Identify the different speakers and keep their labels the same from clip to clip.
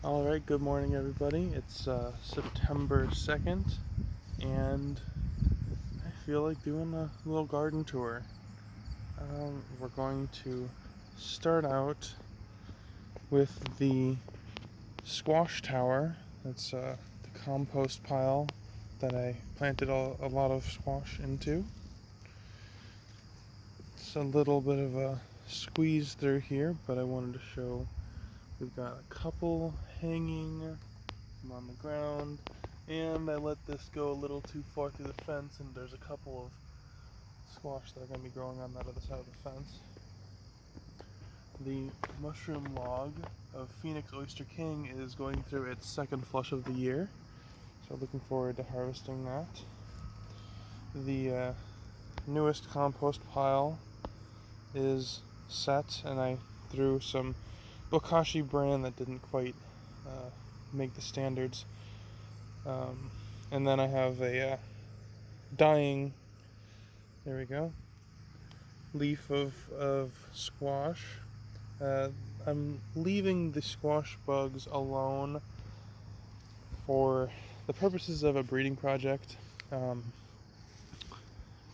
Speaker 1: Alright, good morning everybody. It's September 2nd, and I feel like doing a little garden tour. We're going to start out with the squash tower. That's the compost pile that I planted a lot of squash into. It's a little bit of a squeeze through here, but I wanted to show we've got a couple hanging on the ground, and I let this go a little too far through the fence, and there's a couple of squash that are going to be growing on that other side of the fence. The mushroom log of Phoenix Oyster King is going through its second flush of the year, so looking forward to harvesting that. The newest compost pile is set, and I threw some Bokashi bran that didn't quite make the standards. And then I have a dying, there we go, leaf of squash. I'm leaving the squash bugs alone for the purposes of a breeding project.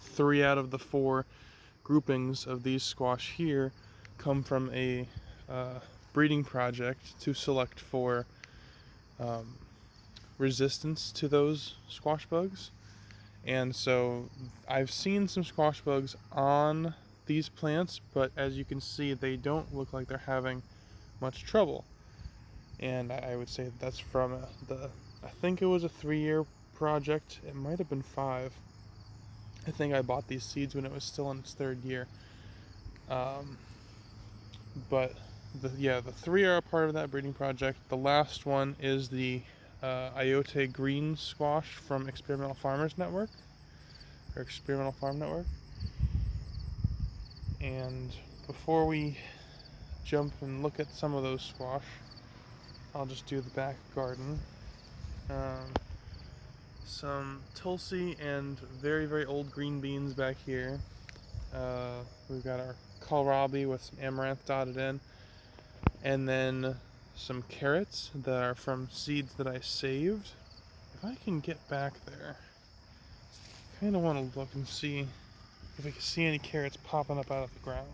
Speaker 1: 3 out of the 4 groupings of these squash here come from a breeding project to select for resistance to those squash bugs. And so I've seen some squash bugs on these plants, but as you can see, they don't look like they're having much trouble. And I would say that's from I think it was a 3-year project. It might have been 5. I think I bought these seeds when it was still in its 3rd year. But the 3 are a part of that breeding project. The last one is the Iote Green Squash from Experimental Farmers Network, or Experimental Farm Network. And before we jump and look at some of those squash, I'll just do the back garden. Some Tulsi and very, very old green beans back here. We've got our kohlrabi with some amaranth dotted in, and then some carrots that are from seeds that I saved. If I can get back there, I kind of want to look and see if I can see any carrots popping up out of the ground.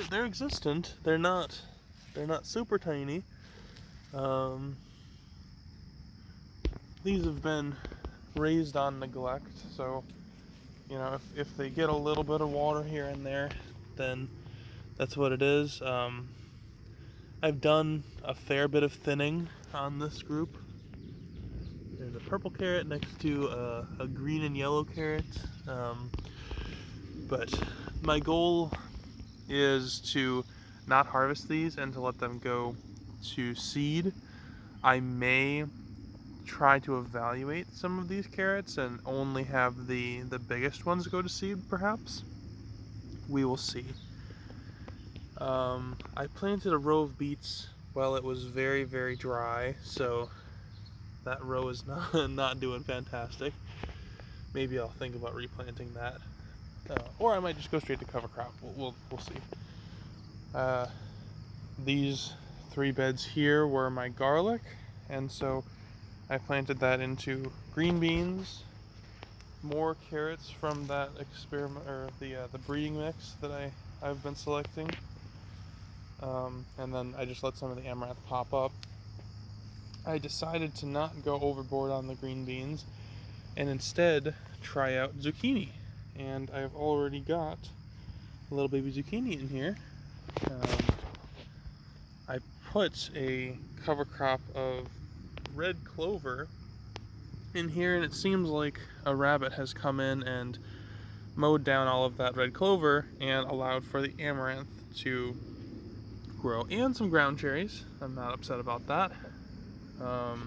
Speaker 1: They're existent. They're not super tiny. These have been raised on neglect, so if they get a little bit of water here and there, then that's what it is. I've done a fair bit of thinning on this group. There's a purple carrot next to a green and yellow carrot, but my goal is to not harvest these and to let them go to seed. I may try to evaluate some of these carrots and only have the biggest ones go to seed, perhaps. We will see. I planted a row of beets while it was very, very dry, so that row is not doing fantastic. Maybe I'll think about replanting that, or I might just go straight to cover crop. We'll see. These 3 beds here were my garlic, and so I planted that into green beans, more carrots from that experiment, or the breeding mix that I've been selecting, and then I just let some of the amaranth pop up. I decided to not go overboard on the green beans and instead try out zucchini, and I've already got a little baby zucchini in here. I put a cover crop of red clover in here, and it seems like a rabbit has come in and mowed down all of that red clover and allowed for the amaranth to grow, and some ground cherries. I'm not upset about that. Oh,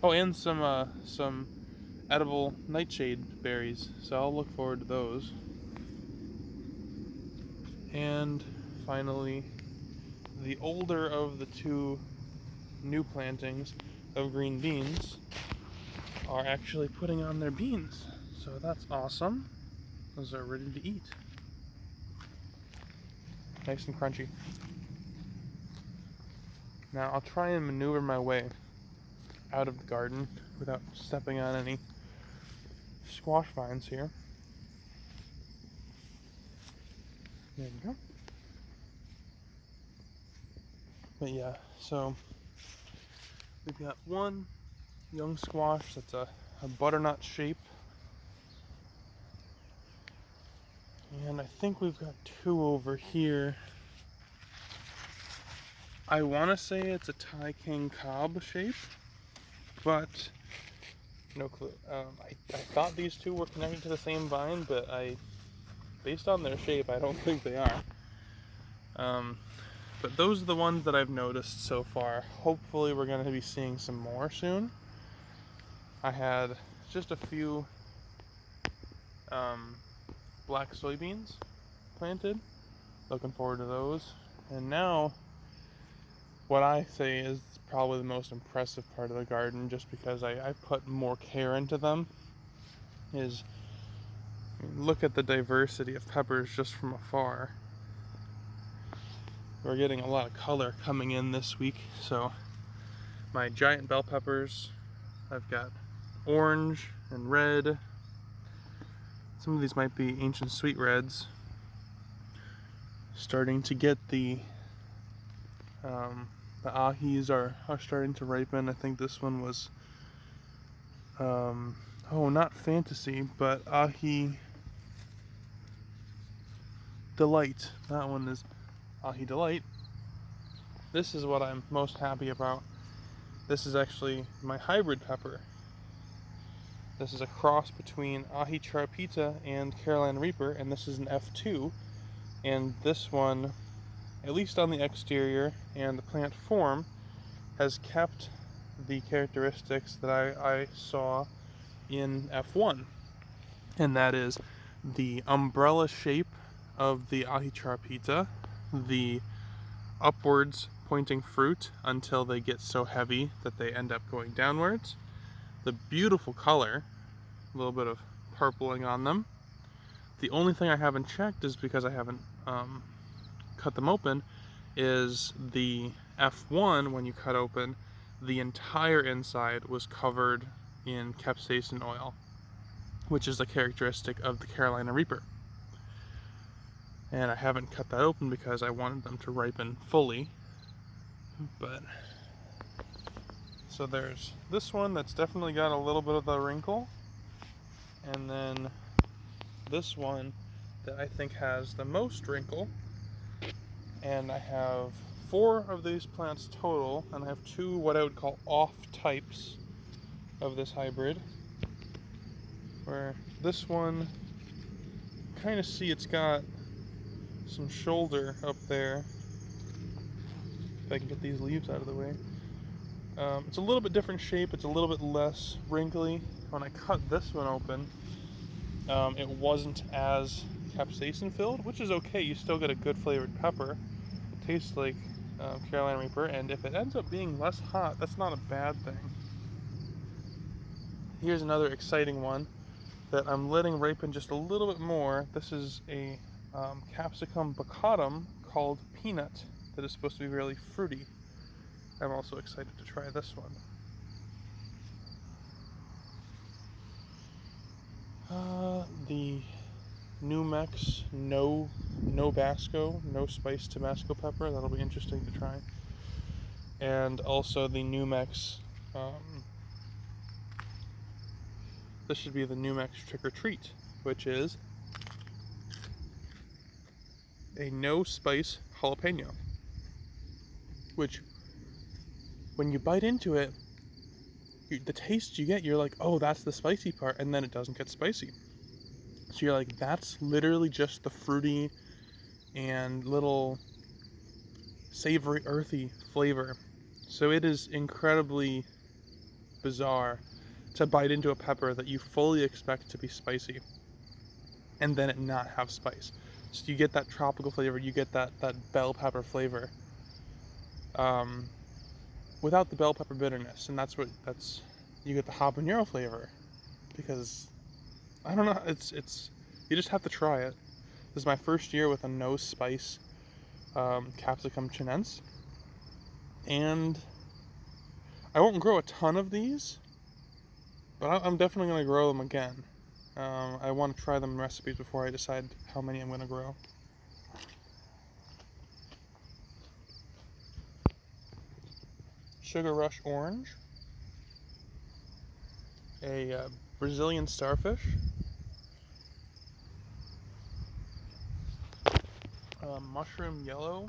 Speaker 1: and some edible nightshade berries, so I'll look forward to those. And finally, the older of the 2 new plantings of green beans. are actually putting on their beans. So that's awesome. Those are ready to eat. Nice and crunchy. Now I'll try and maneuver my way out of the garden without stepping on any squash vines here. There we go. But yeah, so we've got one young squash that's a butternut shape. And I think we've got two over here. I want to say it's a Thai King Cobb shape, but no clue. I thought these two were connected to the same vine, but based on their shape, I don't think they are. But those are the ones that I've noticed so far. Hopefully we're going to be seeing some more soon. I had just a few black soybeans planted. Looking forward to those. And now, what I say is probably the most impressive part of the garden, just because I put more care into them, is look at the diversity of peppers just from afar. We're getting a lot of color coming in this week. So my giant bell peppers, I've got orange and red. Some of these might be ancient sweet reds. Starting to get the ahis are starting to ripen. I think this one was not Fantasy, but Ahi Delight. That one is Ahi Delight. This is what I'm most happy about. This is actually my hybrid pepper. This is a cross between Ahi Charapita and Carolina Reaper, and this is an F2. And this one, at least on the exterior and the plant form, has kept the characteristics that I saw in F1. And that is the umbrella shape of the Ahi Charapita, the upwards pointing fruit until they get so heavy that they end up going downwards, the beautiful color, a little bit of purpling on them. The only thing I haven't checked is because I haven't cut them open, is the F1, when you cut open, the entire inside was covered in capsaicin oil, which is a characteristic of the Carolina Reaper. And I haven't cut that open because I wanted them to ripen fully. But so there's this one that's definitely got a little bit of the wrinkle, and then this one that I think has the most wrinkle. And I have 4 of these plants total, and I have 2 what I would call off types of this hybrid, where this one, kind of see it's got some shoulder up there. If I can get these leaves out of the way. It's a little bit different shape, it's a little bit less wrinkly. When I cut this one open, it wasn't as capsaicin filled, which is okay. You still get a good flavored pepper. It tastes like Carolina Reaper, and if it ends up being less hot, that's not a bad thing. Here's another exciting one that I'm letting ripen just a little bit more. This is a capsicum bacatum called Peanut that is supposed to be really fruity. I'm also excited to try this one. The Numex No Basco, no spice Tabasco pepper, that'll be interesting to try. And also the Numex, this should be the Numex Trick or Treat, which is a no spice jalapeno, which when you bite into it, the taste you get, you're like, oh, that's the spicy part, and then it doesn't get spicy. So you're like, that's literally just the fruity and little savory, earthy flavor. So it is incredibly bizarre to bite into a pepper that you fully expect to be spicy and then it not have spice. So you get that tropical flavor, you get that bell pepper flavor without the bell pepper bitterness, and that's you get the habanero flavor, because I don't know, it's you just have to try it. This is my first year with a no spice capsicum chinense, and I won't grow a ton of these, but I'm definitely going to grow them again. I want to try them in recipes before I decide how many I'm going to grow. Sugar Rush Orange, a Brazilian starfish, mushroom yellow,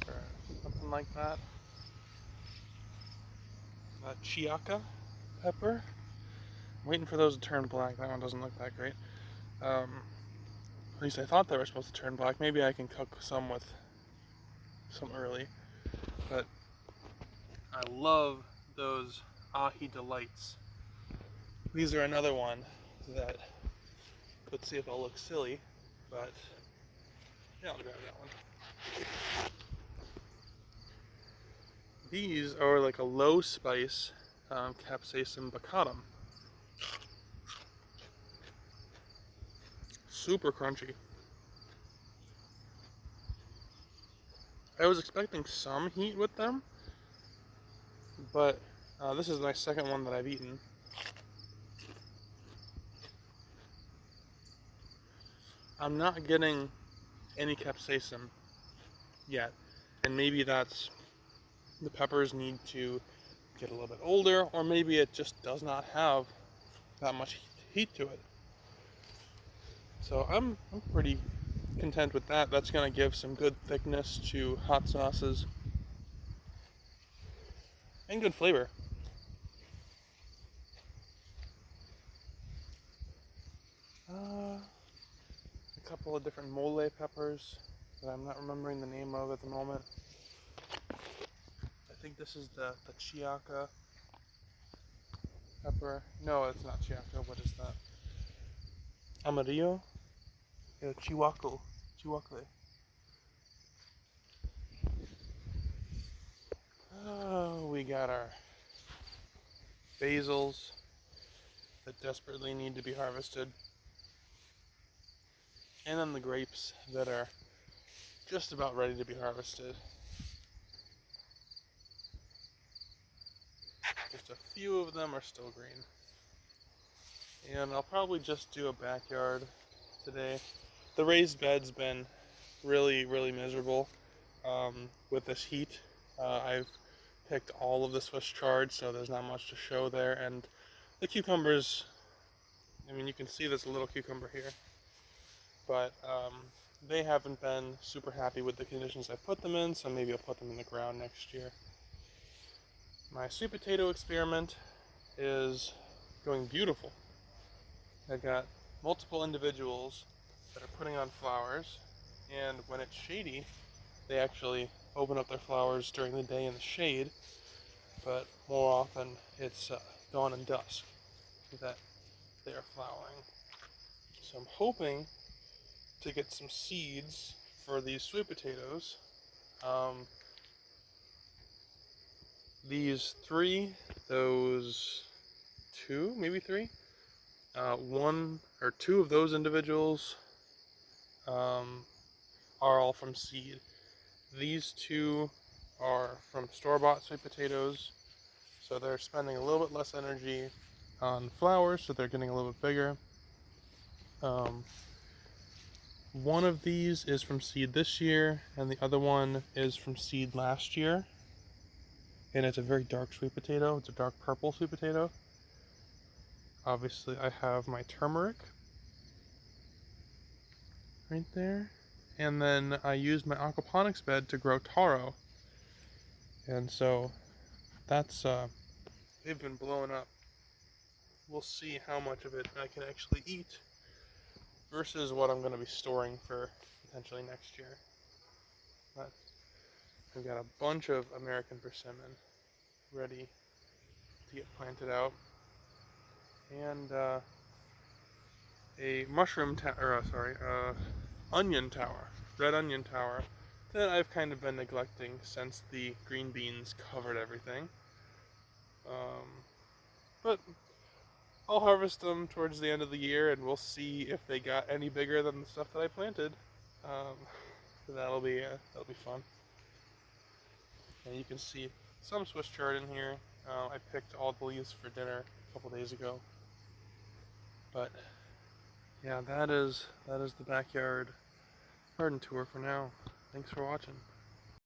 Speaker 1: or something like that, chiaca pepper. I'm waiting for those to turn black. That one doesn't look that great. At least I thought they were supposed to turn black. Maybe I can cook some with some early. But I love those ahi delights. These are another one that, let's see if I'll look silly, but yeah, I'll grab that one. These are like a low spice capsaicin baccatum. Super crunchy. I was expecting some heat with them, but this is my second one that I've eaten. I'm not getting any capsaicin yet, and maybe that's the peppers need to get a little bit older, or maybe it just does not have that much heat to it. So I'm pretty content with that. That's going to give some good thickness to hot sauces and good flavor. A couple of different mole peppers that I'm not remembering the name of at the moment. I think this is the chiaca pepper. No, it's not chiaca. What is that? Amarillo? Yeah, chihuacle. Chihuacle. Oh, we got our basils that desperately need to be harvested. And then the grapes that are just about ready to be harvested. Just a few of them are still green. And I'll probably just do a backyard today. The raised bed's been really, really miserable with this heat. I've picked all of the Swiss chard, so there's not much to show there. And the cucumbers, I mean, you can see there's a little cucumber here, but they haven't been super happy with the conditions I've put them in, so maybe I'll put them in the ground next year. My sweet potato experiment is going beautiful. I've got multiple individuals that are putting on flowers, and when it's shady, they actually open up their flowers during the day in the shade, but more often it's dawn and dusk that they are flowering. So I'm hoping to get some seeds for these sweet potatoes. These three, those two, maybe three, one or two of those individuals are all from seed. These two are from store-bought sweet potatoes, so they're spending a little bit less energy on flowers, so they're getting a little bit bigger. One of these is from seed this year, and the other one is from seed last year. And it's a very dark sweet potato. It's a dark purple sweet potato. Obviously, I have my turmeric right there. And then I used my aquaponics bed to grow taro. And so that's, they've been blowing up. We'll see how much of it I can actually eat versus what I'm going to be storing for potentially next year. But I've got a bunch of American persimmon ready to get planted out. And a onion tower, red onion tower, that I've kind of been neglecting since the green beans covered everything. But I'll harvest them towards the end of the year, and we'll see if they got any bigger than the stuff that I planted. Um, that'll be fun. And you can see some Swiss chard in here. I picked all the leaves for dinner a couple days ago. But yeah, that is the backyard garden tour for now. Thanks for watching.